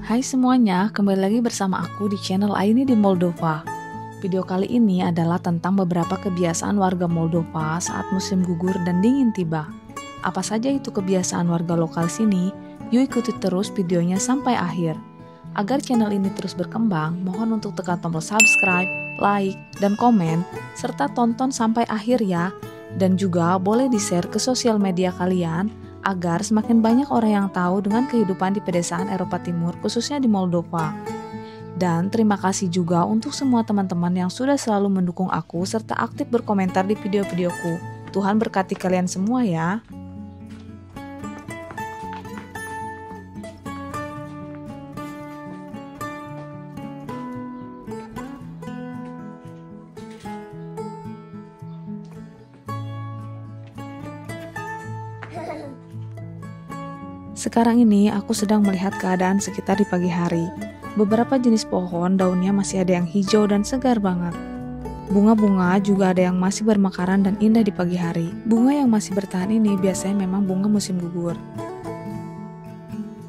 Hai semuanya, kembali lagi bersama aku di channel Aini di Moldova. Video kali ini adalah tentang beberapa kebiasaan warga Moldova saat musim gugur dan dingin tiba. Apa saja itu kebiasaan warga lokal sini? Yuk ikuti terus videonya sampai akhir. Agar channel ini terus berkembang, mohon untuk tekan tombol subscribe, like, dan komen, serta tonton sampai akhir ya. Dan juga boleh di-share ke sosial media kalian, agar semakin banyak orang yang tahu dengan kehidupan di pedesaan Eropa Timur, khususnya di Moldova. Dan terima kasih juga untuk semua teman-teman yang sudah selalu mendukung aku serta aktif berkomentar di video-videoku. Tuhan berkati kalian semua ya. Sekarang ini aku sedang melihat keadaan sekitar di pagi hari. Beberapa jenis pohon daunnya masih ada yang hijau dan segar banget. Bunga-bunga juga ada yang masih bermekaran dan indah di pagi hari. Bunga yang masih bertahan ini biasanya memang bunga musim gugur.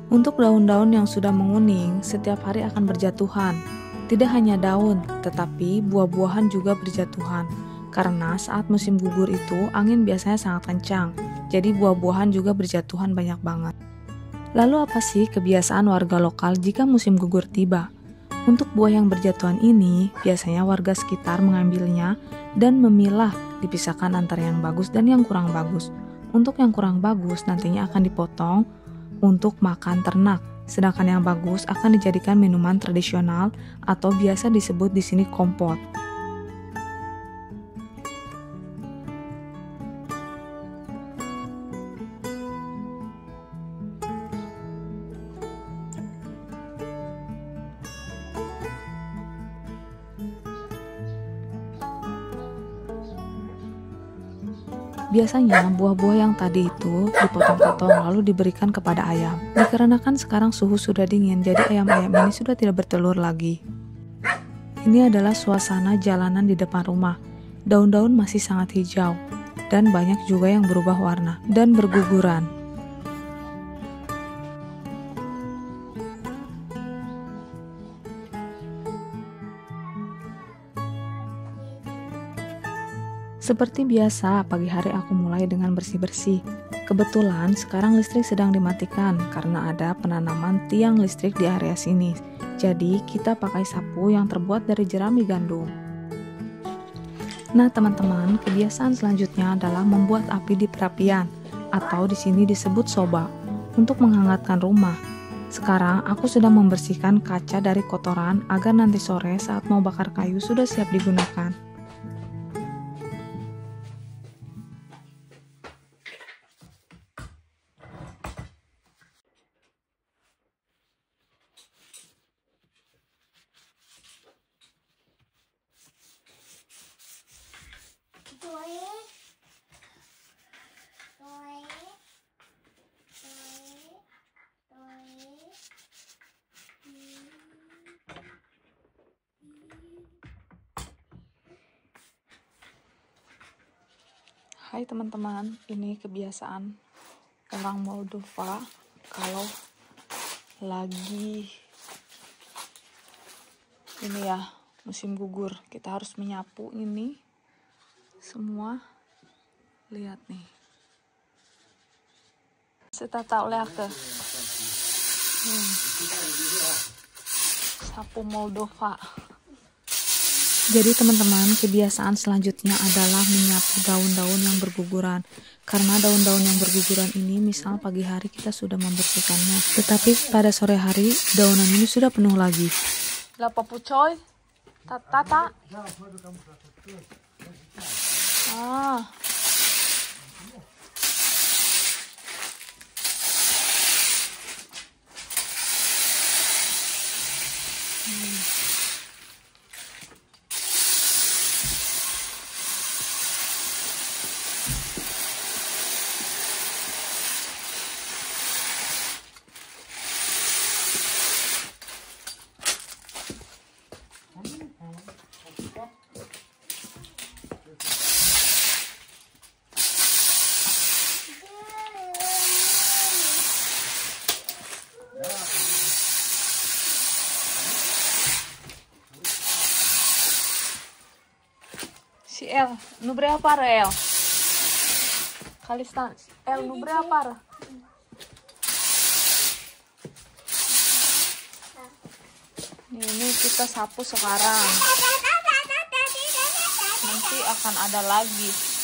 Untuk daun-daun yang sudah menguning, setiap hari akan berjatuhan. Tidak hanya daun, tetapi buah-buahan juga berjatuhan. Karena saat musim gugur itu, angin biasanya sangat kencang. Jadi buah-buahan juga berjatuhan banyak banget. Lalu apa sih kebiasaan warga lokal jika musim gugur tiba? Untuk buah yang berjatuhan ini, biasanya warga sekitar mengambilnya dan memilah, dipisahkan antara yang bagus dan yang kurang bagus. Untuk yang kurang bagus nantinya akan dipotong untuk makan ternak, sedangkan yang bagus akan dijadikan minuman tradisional atau biasa disebut di sini kompot. Biasanya buah-buah yang tadi itu dipotong-potong lalu diberikan kepada ayam. Dikarenakan sekarang suhu sudah dingin, jadi ayam-ayam ini sudah tidak bertelur lagi. Ini adalah suasana jalanan di depan rumah. Daun-daun masih sangat hijau, dan banyak juga yang berubah warna dan berguguran. Seperti biasa, pagi hari aku mulai dengan bersih-bersih. Kebetulan sekarang listrik sedang dimatikan karena ada penanaman tiang listrik di area sini. Jadi kita pakai sapu yang terbuat dari jerami gandum. Nah teman-teman, kebiasaan selanjutnya adalah membuat api di perapian atau di sini disebut soba untuk menghangatkan rumah. Sekarang aku sedang membersihkan kaca dari kotoran agar nanti sore saat mau bakar kayu sudah siap digunakan. Hai teman-teman, ini kebiasaan orang Moldova kalau lagi ini ya musim gugur, kita harus menyapu ini semua. Lihat nih, saya tahu lihat ke sapu Moldova. Jadi teman-teman, kebiasaan selanjutnya adalah menyapu daun-daun yang berguguran. Karena daun-daun yang berguguran ini misal pagi hari kita sudah membersihkannya, tetapi pada sore hari daunan ini sudah penuh lagi. Lapa pucoy? Tata? Ah. si El, nu berapa El? Kalistan, El nu berapa? Ini kita sapu sekarang. Nanti akan ada lagi.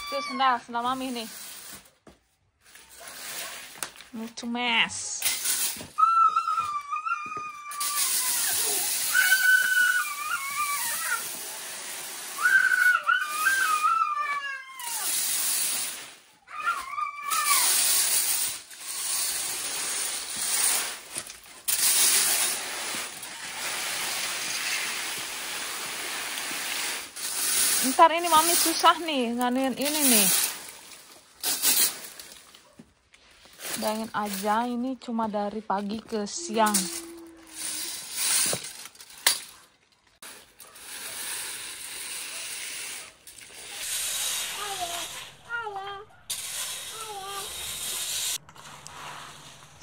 Tuh sendal mami nih. Mucho mess. Ntar ini mami susah nih nganuin ini nih. Bayangin aja ini cuma dari pagi ke siang.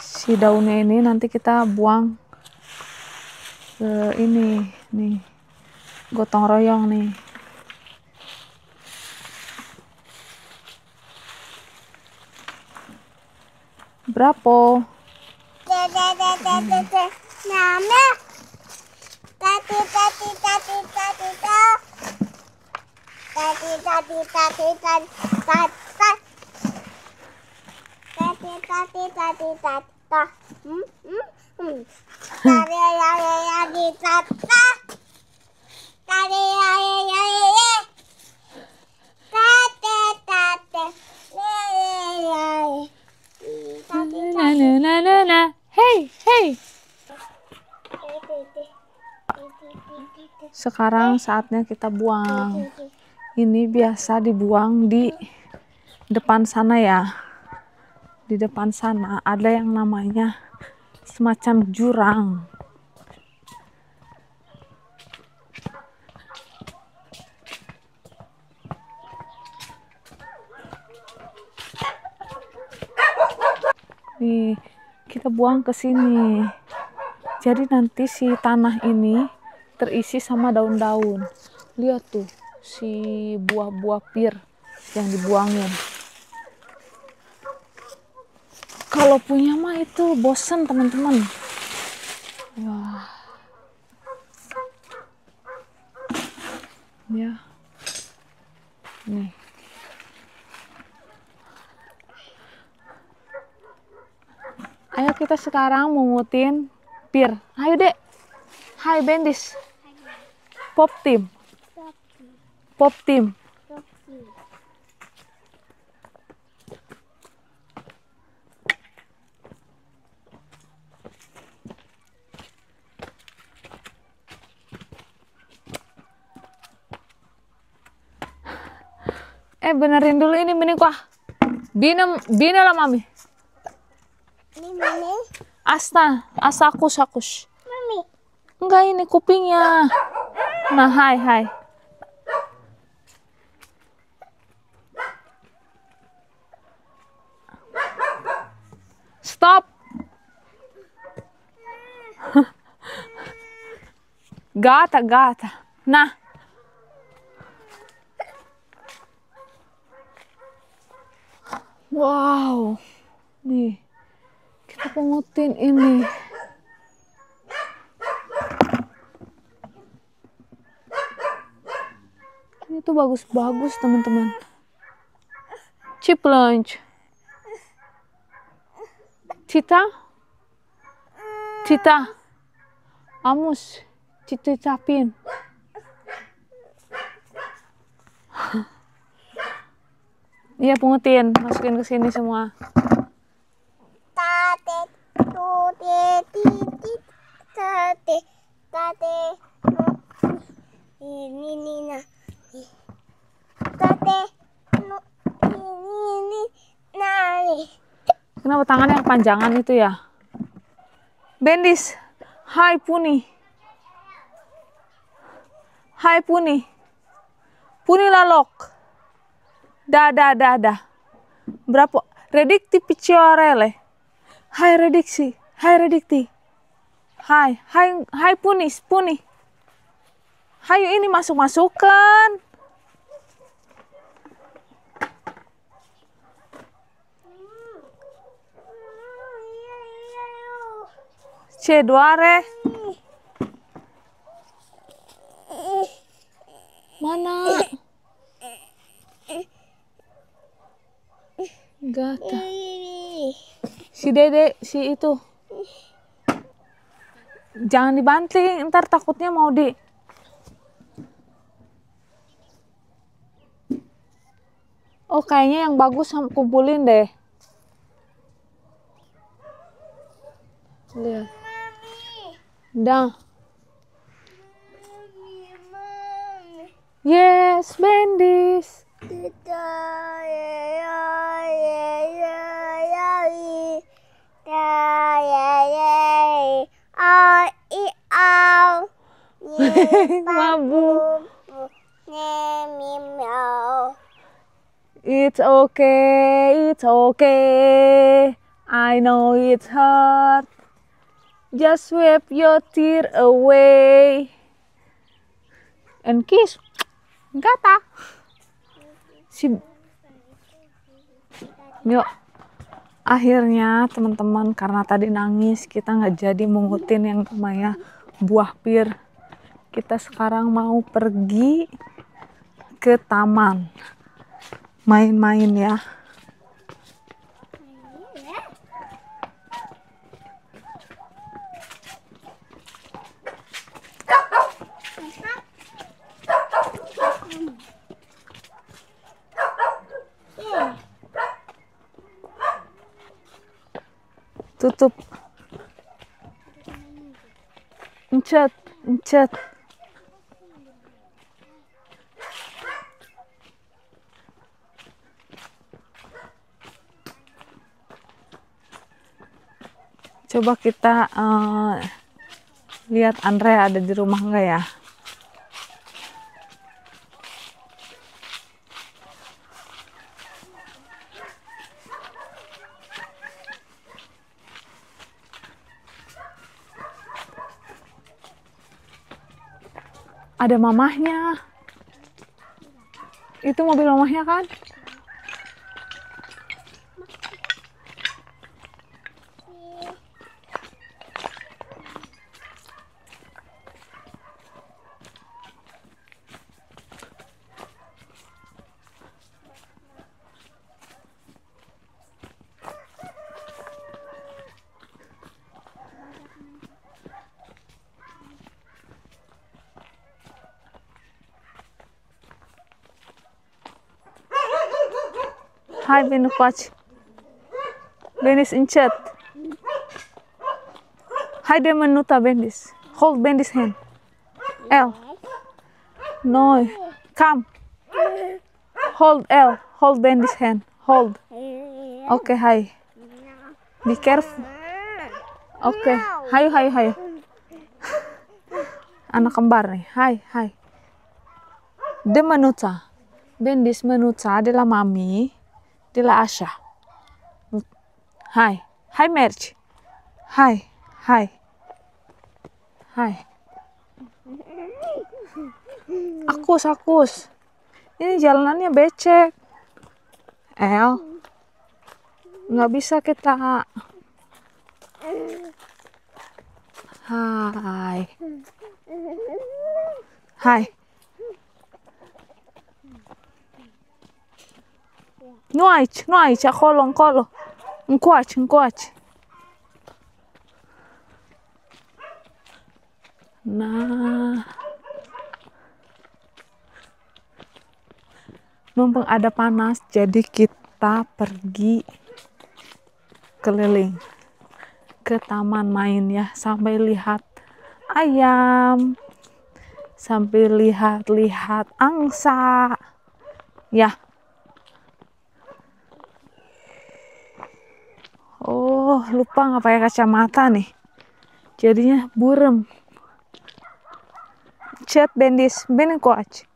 Si daunnya ini nanti kita buang ke ini nih, gotong royong nih. Berapa? Hey, hey. Sekarang saatnya kita buang. Ini biasa dibuang di depan sana ya. Di depan sana ada yang namanya semacam jurang. Nih, kita buang ke sini. Jadi nanti si tanah ini terisi sama daun-daun. Lihat tuh, si buah-buah pir yang dibuangin. Kalau punya mah itu bosen teman-teman. Wah. Ya. Nih. Ayo kita sekarang mungutin pir. Ayo dek. Hai Bendis. Pop team. Pop team. Benerin dulu ini kuah. Bina lah mami. Ini mami. Sakus. Mami. Enggak, ini kupingnya. Nah, hai. Stop. Gata. Nah. Wow. Nih. Kita pungutin ini. Ini tuh bagus-bagus teman-teman. Chip lunch. Cita. Amus. Capin. Iya, pungutin, masukin ke sini semua. Ini nah. Kenapa tangannya yang panjangan itu ya? Bendis, hai Puni. Hai Puni. Puni lalok. Da. Berapa? Redikti picciorele. Hai rediksi. Hai redikti. Hai Puni. Hayu ini masuk-masukkan. Ceduare. Mana? Gata. Si Dede, si itu. Jangan dibanting, ntar takutnya mau di... Oh, kayaknya yang bagus kumpulin deh. Lihat. Dah. Yes, Bendis. Mabuk. It's okay. I know it's hard. Just wipe your tear away. And kiss. Gata. Yuk. Akhirnya teman-teman, karena tadi nangis, kita nggak jadi mungutin yang namanya buah pir. Kita sekarang mau pergi ke taman. Main-main ya. Tutup. Encet. Coba kita lihat Andre ada di rumah nggak ya? Ada mamahnya. Itu mobil mamahnya kan? Hai Benu coach. Bendis encet. Hai de menuta Bendis. Hold Bendis hand. L. No. Come. Hold L. Hold Bendis hand. Hold. Oke, hai. Be careful. Oke. Hayo. Anak kembar nih. Hai. De menuta. Bendis menuta adalah mami. Dila Asha. Hai Merch. Hai. Akus. Ini jalanannya becek. El. Nggak bisa kita. Hai. Nuai, cakolo. Engkuach. Nah. Mumpung ada panas, jadi kita pergi keliling ke taman main ya, sampai lihat ayam, sampai lihat angsa. Ya. Oh, lupa nggak pakai kacamata nih. Jadinya burem. Chat bendis, benen coach.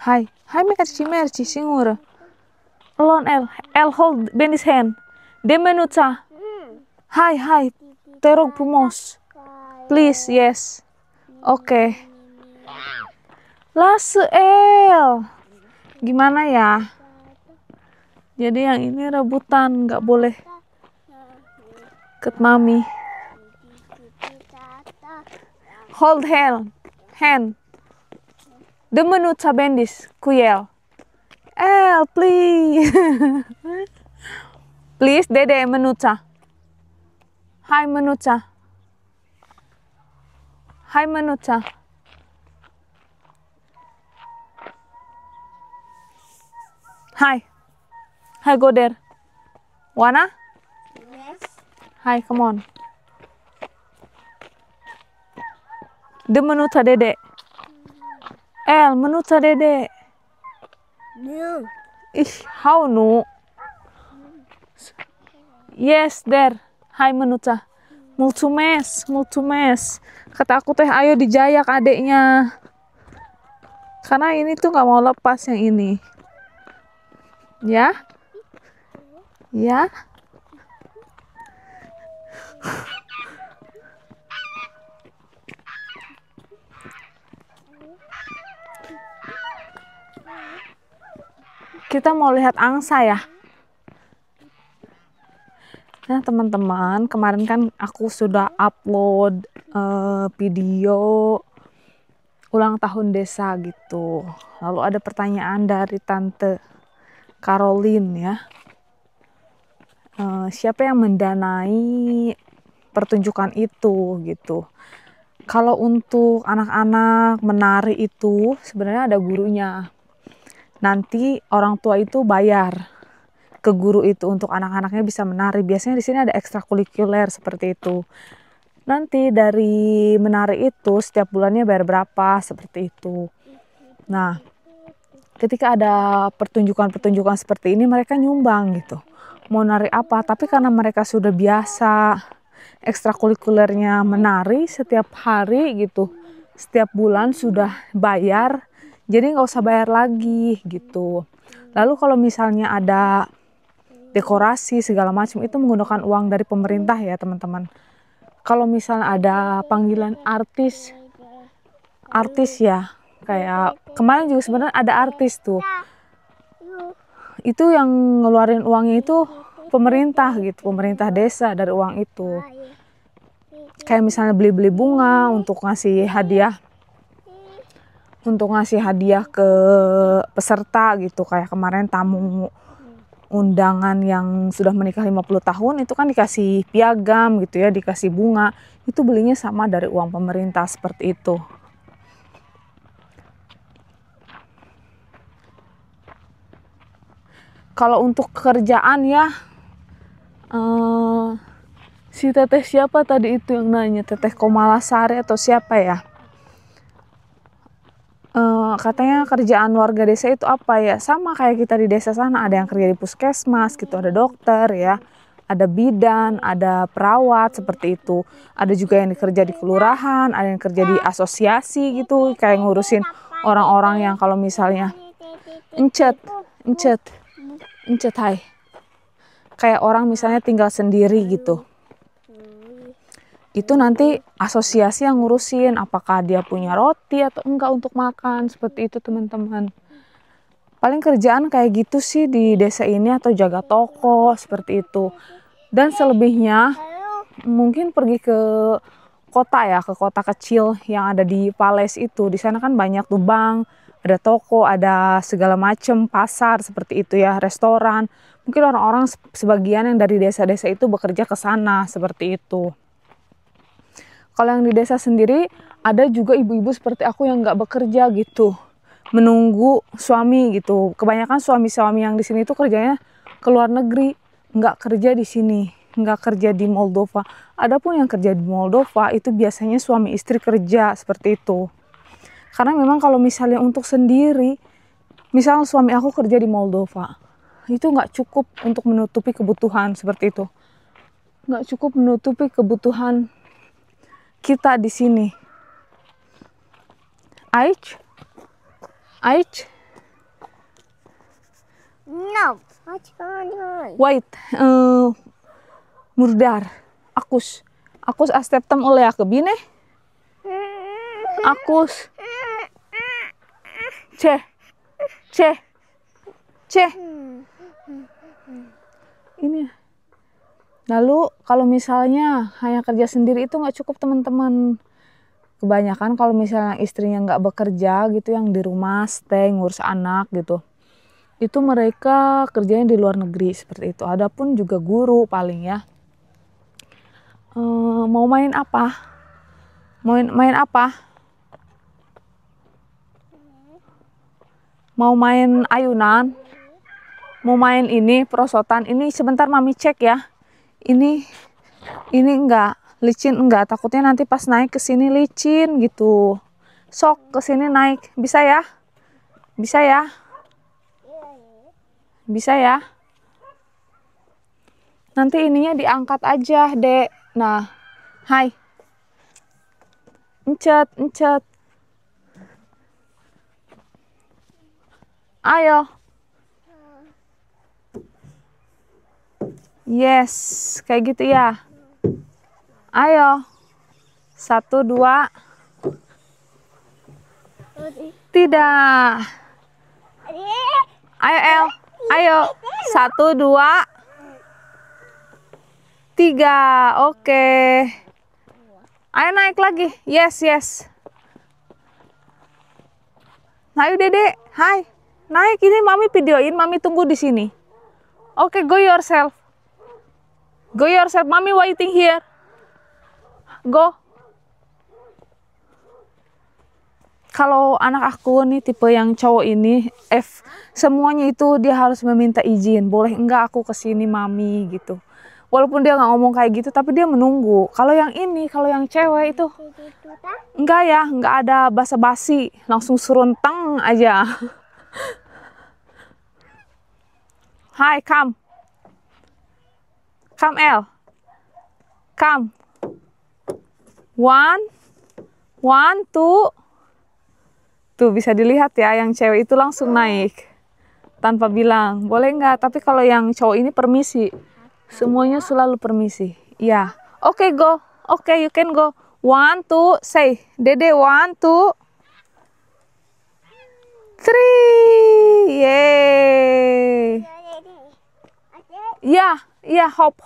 Hai, hai merci singura. Alon El hold Benny's hand. De minuta. Hai, terog pumos. Please, yes. Oke. Lase El. Gimana ya? Jadi yang ini rebutan, nggak boleh ket mami. Hold hand. De minuta bendis, kuyel. El, please. Please, Dede, menuca. Hai, menuca. Hai, menuca. Hai. Hai, go there. Wanna? Yes. Hai, come on. De menuca, Dede. El, menuca, Dede. No. Ih, how no? Yes, there. Hai, menuca. Multumes. Kata aku teh, ayo dijayak adeknya. Karena ini tuh nggak mau lepas yang ini. Ya? Ya? Kita mau lihat angsa ya. Nah teman-teman, kemarin kan aku sudah upload video ulang tahun desa gitu. Lalu ada pertanyaan dari Tante Caroline ya. Siapa yang mendanai pertunjukan itu gitu. Kalau untuk anak-anak menari itu sebenarnya ada gurunya. Nanti orang tua itu bayar ke guru itu untuk anak-anaknya bisa menari. Biasanya di sini ada ekstrakurikuler seperti itu. Nanti dari menari itu setiap bulannya bayar berapa seperti itu. Nah, ketika ada pertunjukan-pertunjukan seperti ini mereka nyumbang gitu. Mau nari apa? Tapi karena mereka sudah biasa ekstrakurikulernya menari setiap hari gitu. Setiap bulan sudah bayar. Jadi nggak usah bayar lagi gitu. Lalu kalau misalnya ada dekorasi segala macam itu menggunakan uang dari pemerintah ya teman-teman. Kalau misalnya ada panggilan artis ya, kayak kemarin juga sebenarnya ada artis tuh. Itu yang ngeluarin uangnya itu pemerintah gitu, pemerintah desa dari uang itu. Kayak misalnya beli-beli bunga untuk ngasih hadiah. Untuk ngasih hadiah ke peserta gitu. Kayak kemarin tamu undangan yang sudah menikah 50 tahun itu kan dikasih piagam gitu ya, dikasih bunga. Itu belinya sama dari uang pemerintah seperti itu. Kalau untuk kerjaan ya, si teteh siapa tadi itu yang nanya, teteh Komalasari atau siapa ya? Katanya kerjaan warga desa itu apa ya? Sama kayak kita di desa sana, ada yang kerja di puskesmas gitu, ada dokter ya, ada bidan, ada perawat seperti itu. Ada juga yang kerja di kelurahan, ada yang kerja di asosiasi gitu, kayak ngurusin orang-orang yang kalau misalnya encet hai. Kayak orang misalnya tinggal sendiri gitu. Itu nanti asosiasi yang ngurusin apakah dia punya roti atau enggak untuk makan, seperti itu teman-teman. Paling kerjaan kayak gitu sih di desa ini, atau jaga toko seperti itu. Dan selebihnya mungkin pergi ke kota ya, ke kota kecil yang ada di Pales itu. Di sana kan banyak tuh bank, ada toko, ada segala macam pasar seperti itu ya, restoran. Mungkin orang-orang sebagian yang dari desa-desa itu bekerja ke sana seperti itu. Kalau yang di desa sendiri ada juga ibu-ibu seperti aku yang nggak bekerja gitu, menunggu suami gitu. Kebanyakan suami-suami yang di sini itu kerjanya ke luar negeri, nggak kerja di sini, nggak kerja di Moldova. Adapun yang kerja di Moldova itu biasanya suami istri kerja seperti itu. Karena memang kalau misalnya untuk sendiri, misal suami aku kerja di Moldova, itu nggak cukup untuk menutupi kebutuhan seperti itu. Nggak cukup menutupi kebutuhan kita di sini. Aich? Aich? No. What's going on? Wait. Murdar. Akus asteptam oleh akebine. Akus. C. Ini. Lalu kalau misalnya hanya kerja sendiri itu nggak cukup teman-teman. Kebanyakan kalau misalnya istrinya nggak bekerja gitu, yang di rumah stay ngurus anak gitu, itu mereka kerjanya di luar negeri seperti itu. Adapun juga guru paling ya. Mau main apa? Main apa? Mau main ayunan? Mau main ini perosotan? Ini sebentar mami cek ya. Ini enggak licin, enggak, takutnya nanti pas naik ke sini licin gitu. Sok ke sini naik. Bisa ya? Bisa ya? Bisa ya? Nanti ininya diangkat aja, Dek. Nah, hai. Encet. Ayo. Yes, kayak gitu ya. Ayo. 1, 2. Tidak. Ayo, El. Ayo. 1, 2, 3. Oke. Ayo naik lagi. Yes. Ayo, Dede. Hai. Naik, ini mami videoin, mami tunggu di sini. Oke, go yourself. Go yourself, mami waiting here. Go. Kalau anak aku nih tipe yang cowok ini, semuanya itu dia harus meminta izin. Boleh enggak aku kesini mami gitu. Walaupun dia nggak ngomong kayak gitu, tapi dia menunggu. Kalau yang ini, kalau yang cewek itu, enggak ya, enggak ada basa-basi. Langsung seruntang aja. Hai, come. Come, El. Come. 1, 2. Tuh bisa dilihat ya, yang cewek itu langsung naik. Tanpa bilang, boleh nggak? Tapi kalau yang cowok ini permisi. Semuanya selalu permisi. Ya. Oke, go. Oke, you can go. 1, 2, say. Dede, 1, 2, 3. Yeay. Ya, hop.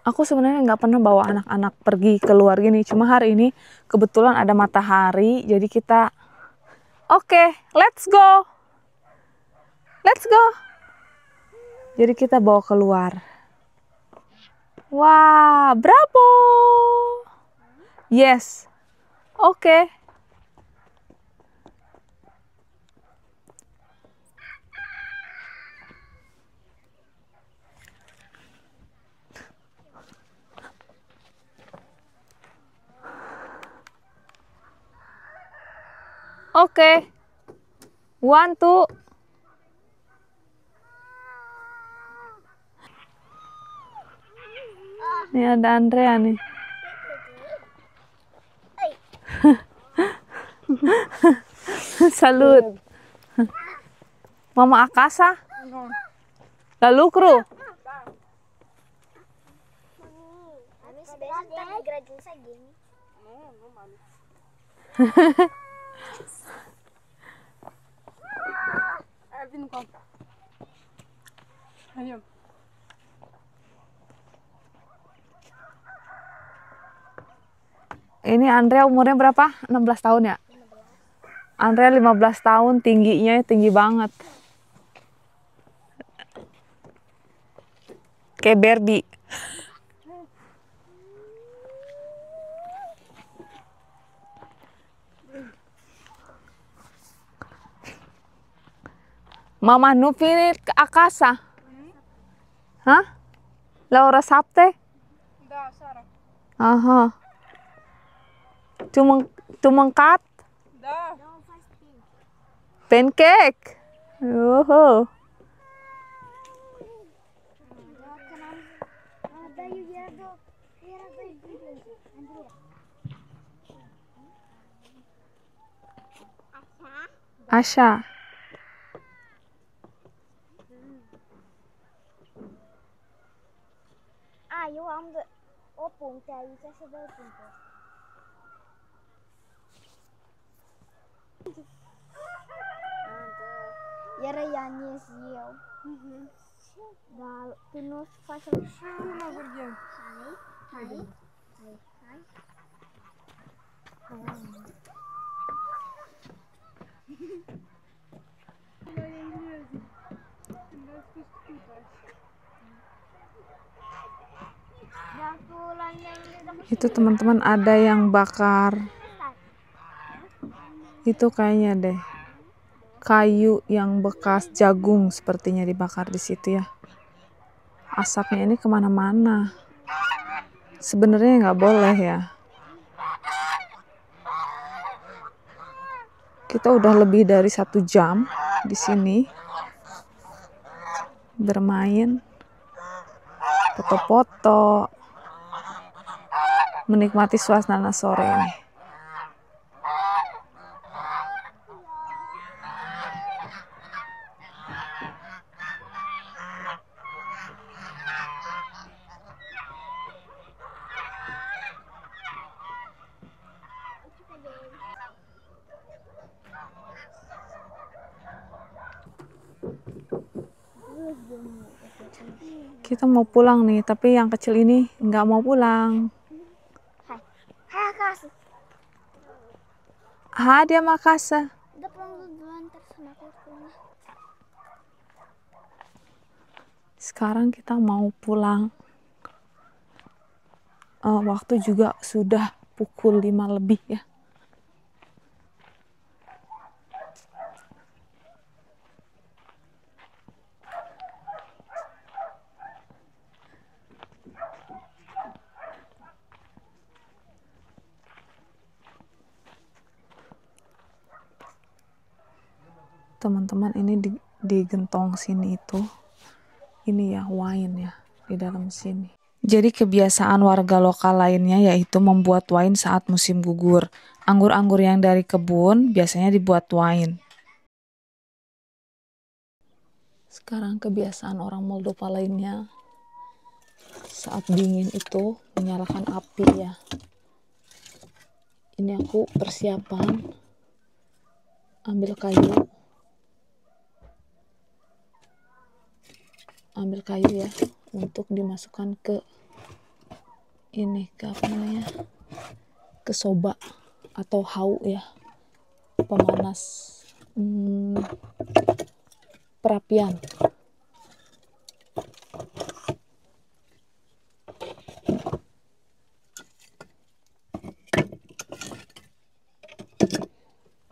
Aku sebenarnya nggak pernah bawa anak-anak pergi keluar gini. Cuma hari ini kebetulan ada matahari, jadi kita oke, let's go. Jadi kita bawa keluar. Wah, bravo. Yes. Oke. Oke. 1, 2. Ini ada Andrea nih. Salut. Mama Akasa. Lalu kru. Ayo. Ini Andrea umurnya berapa? 16 tahun ya? Andrea 15 tahun, tingginya tinggi banget. Kayak Barbie. Mama Nufi Akasa. Hah? Laura Sapte? Да, Сара. Aha. Tumengkat? Да. Pancake. Oho. Asha. Eu amo o ponto aí, já se deu ponto. Era Yanis eu. Da Pinus faz Шина вырген. Hai. Itu teman-teman ada yang bakar. Itu kayaknya deh kayu yang bekas jagung sepertinya dibakar di situ ya. Asapnya ini kemana-mana. Sebenarnya nggak boleh ya. Kita udah lebih dari 1 jam di sini bermain, foto-foto, menikmati suasana sore ini. Kita mau pulang nih, tapi yang kecil ini nggak mau pulang. Hai kasih. Dia makasih. Udah pulang duluan terus sama aku pulang. Sekarang kita mau pulang. Waktu juga sudah pukul 5 lebih ya. Teman-teman, ini di gentong sini itu, ini ya wine ya di dalam sini. Jadi kebiasaan warga lokal lainnya yaitu membuat wine saat musim gugur. Anggur-anggur yang dari kebun biasanya dibuat wine. Sekarang kebiasaan orang Moldova lainnya saat dingin itu menyalakan api ya. Ini aku persiapan ambil kayu ya untuk dimasukkan ke ini, ke apa namanya, ke soba atau hau ya, pemanas perapian.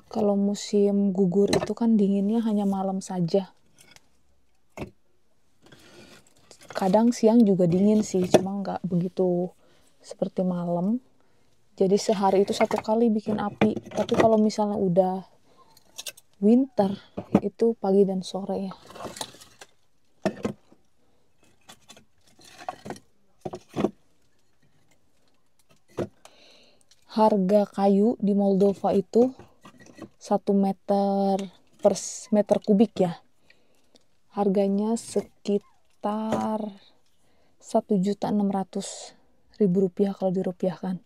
Kalau musim gugur itu kan dinginnya hanya malam saja. Kadang siang juga dingin sih, cuma nggak begitu seperti malam. Jadi sehari itu 1 kali bikin api. Tapi kalau misalnya udah winter, itu pagi dan sore ya. Harga kayu di Moldova itu 1 meter per meter kubik ya. Harganya sekitar 1.600.000 rupiah kalau dirupiahkan.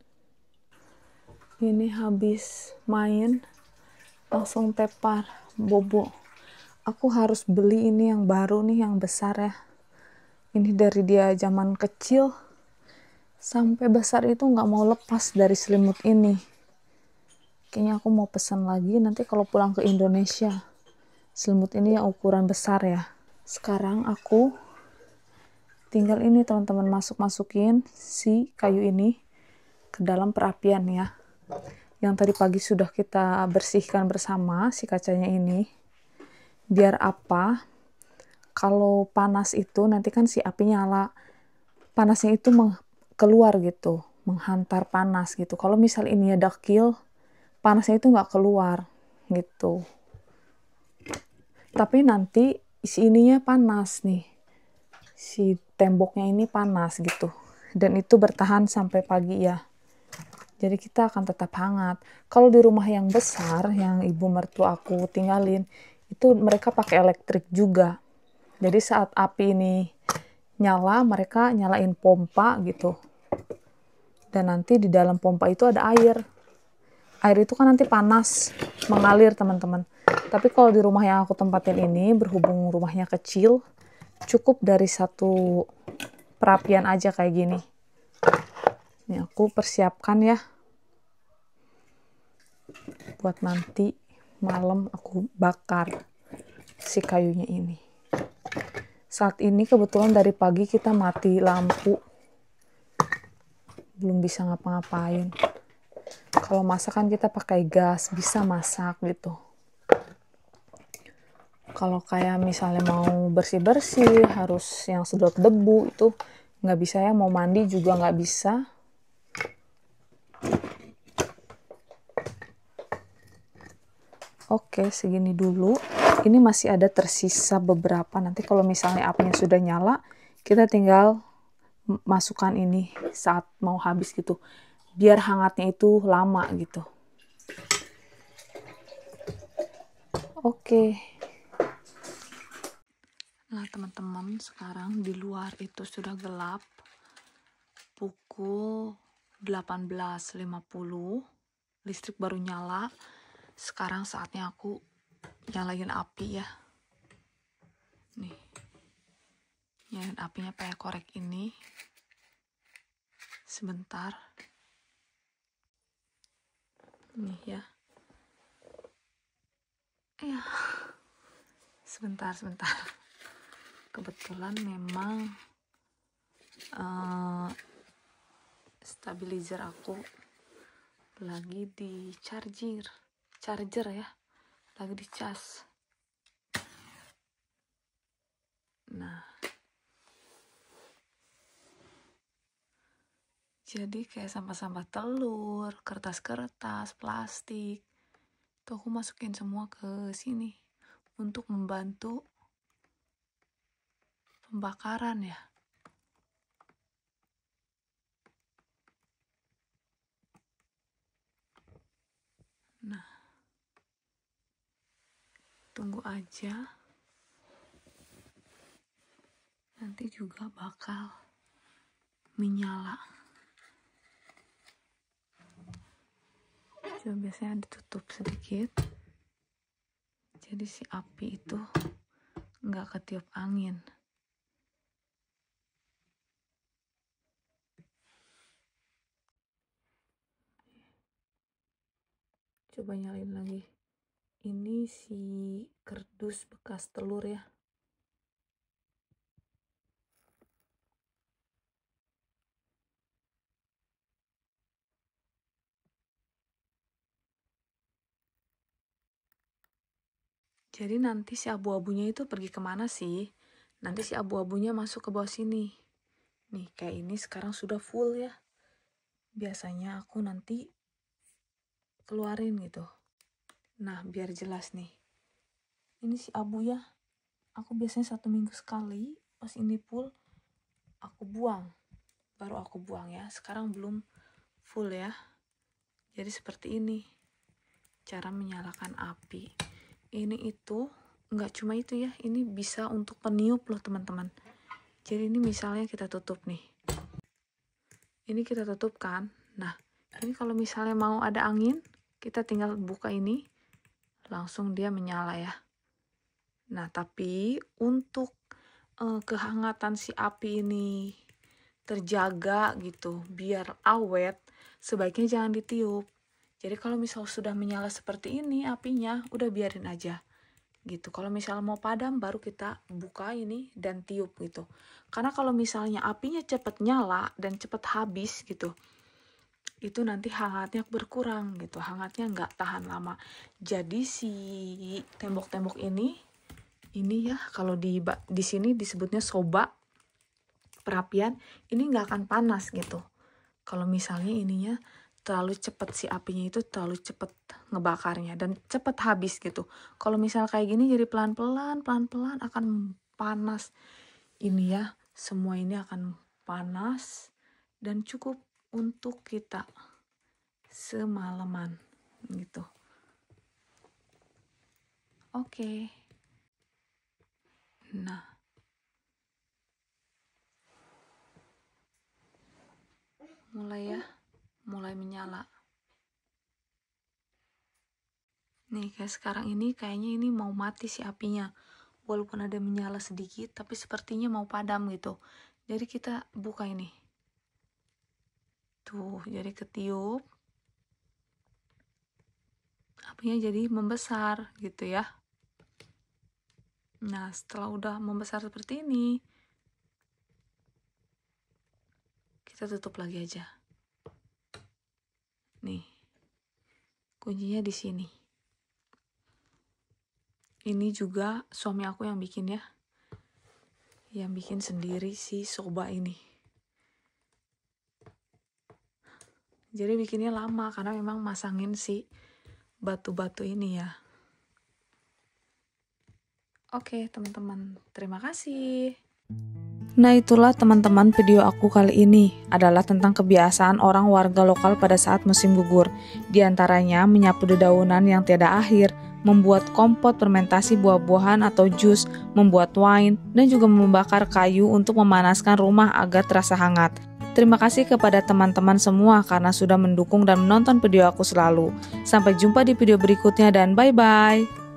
Ini habis main langsung tepar bobo. Aku harus beli ini yang baru nih, yang besar ya. Ini dari dia zaman kecil sampai besar itu nggak mau lepas dari selimut ini. Kayaknya aku mau pesan lagi nanti kalau pulang ke Indonesia. Selimut ini yang ukuran besar ya. Sekarang aku tinggal ini teman-teman, masukin si kayu ini ke dalam perapian ya. Yang tadi pagi sudah kita bersihkan bersama si kacanya ini. Biar apa? Kalau panas itu nanti kan si api nyala. Panasnya itu keluar gitu, menghantar panas gitu. Kalau misal ini ada dekil, panasnya itu nggak keluar gitu. Tapi nanti si ininya panas nih. Si temboknya ini panas gitu. Dan itu bertahan sampai pagi ya. Jadi kita akan tetap hangat. Kalau di rumah yang besar, yang ibu mertua aku tinggalin, itu mereka pakai elektrik juga. Jadi saat api ini nyala, mereka nyalain pompa gitu. Dan nanti di dalam pompa itu ada air. Air itu kan nanti panas, mengalir teman-teman. Tapi kalau di rumah yang aku tempatin ini, berhubung rumahnya kecil, cukup dari satu perapian aja kayak gini. Ini aku persiapkan ya. Buat nanti malam aku bakar si kayunya ini. Saat ini kebetulan dari pagi kita mati lampu. Belum bisa ngapa-ngapain. Kalau masak kan kita pakai gas, bisa masak gitu. Kalau kayak misalnya mau bersih-bersih, harus yang sedot debu, itu nggak bisa ya. Mau mandi juga nggak bisa. Oke, segini dulu. Ini masih ada tersisa beberapa. Nanti kalau misalnya apinya sudah nyala, kita tinggal masukkan ini saat mau habis gitu. Biar hangatnya itu lama gitu. Oke. Nah, teman-teman, sekarang di luar itu sudah gelap. Pukul 18.50. Listrik baru nyala. Sekarang saatnya aku nyalain api ya. Nih. Nyalain apinya pakai korek ini. Sebentar. Nih ya. Ya. Sebentar. Kebetulan memang stabilizer aku lagi di charger ya, lagi di cas. Nah, jadi kayak sampah-sampah telur, kertas-kertas, plastik, tuh aku masukin semua ke sini untuk membantu pembakaran ya. Nah, tunggu aja, nanti juga bakal menyala. Coba biasanya ditutup sedikit, jadi si api itu nggak ketiup angin. Coba nyalain lagi. Ini si kardus bekas telur ya. Jadi nanti si abu-abunya itu pergi kemana sih? Nanti si abu-abunya masuk ke bawah sini. Nih, kayak ini sekarang sudah full ya. Biasanya aku nanti keluarin gitu. Nah, biar jelas nih. Ini si abu ya. Aku biasanya 1 minggu sekali. Pas ini full, aku buang. Baru aku buang ya. Sekarang belum full ya. Jadi seperti ini cara menyalakan api. Ini itu nggak cuma itu ya, ini bisa untuk peniup loh teman-teman. Jadi ini misalnya kita tutup nih, ini kita tutup kan. Nah, ini kalau misalnya mau ada angin, kita tinggal buka ini, langsung dia menyala ya. Nah, tapi untuk kehangatan si api ini terjaga gitu, biar awet, sebaiknya jangan ditiup. Jadi kalau misal sudah menyala seperti ini apinya, udah biarin aja gitu. Kalau misal mau padam baru kita buka ini dan tiup gitu. Karena kalau misalnya apinya cepet nyala dan cepet habis gitu, itu nanti hangatnya berkurang gitu, hangatnya nggak tahan lama. Jadi si tembok-tembok ini ya kalau di sini disebutnya soba perapian, ini nggak akan panas gitu. Kalau misalnya ininya terlalu cepet, si apinya itu terlalu cepet ngebakarnya dan cepet habis gitu. Kalau misal kayak gini jadi pelan-pelan akan panas. Ini ya, semua ini akan panas dan cukup untuk kita semalaman gitu. Oke. Nah, mulai menyala. Nih kayak sekarang ini kayaknya ini mau mati si apinya. Walaupun ada menyala sedikit, tapi sepertinya mau padam gitu. Jadi kita buka ini. Tuh, jadi ketiup. Apinya jadi membesar gitu ya. Nah, setelah udah membesar seperti ini, kita tutup lagi aja. Nih, kuncinya di sini. Ini juga suami aku yang bikin ya. Yang bikin sendiri si soba ini. Jadi bikinnya lama karena memang masangin si batu-batu ini ya. Oke teman-teman, terima kasih. Nah itulah teman-teman video aku kali ini adalah tentang kebiasaan orang warga lokal pada saat musim gugur. Di antaranya menyapu dedaunan yang tiada akhir, membuat kompot fermentasi buah-buahan atau jus, membuat wine, dan juga membakar kayu untuk memanaskan rumah agar terasa hangat. Terima kasih kepada teman-teman semua karena sudah mendukung dan menonton video aku selalu. Sampai jumpa di video berikutnya dan bye-bye.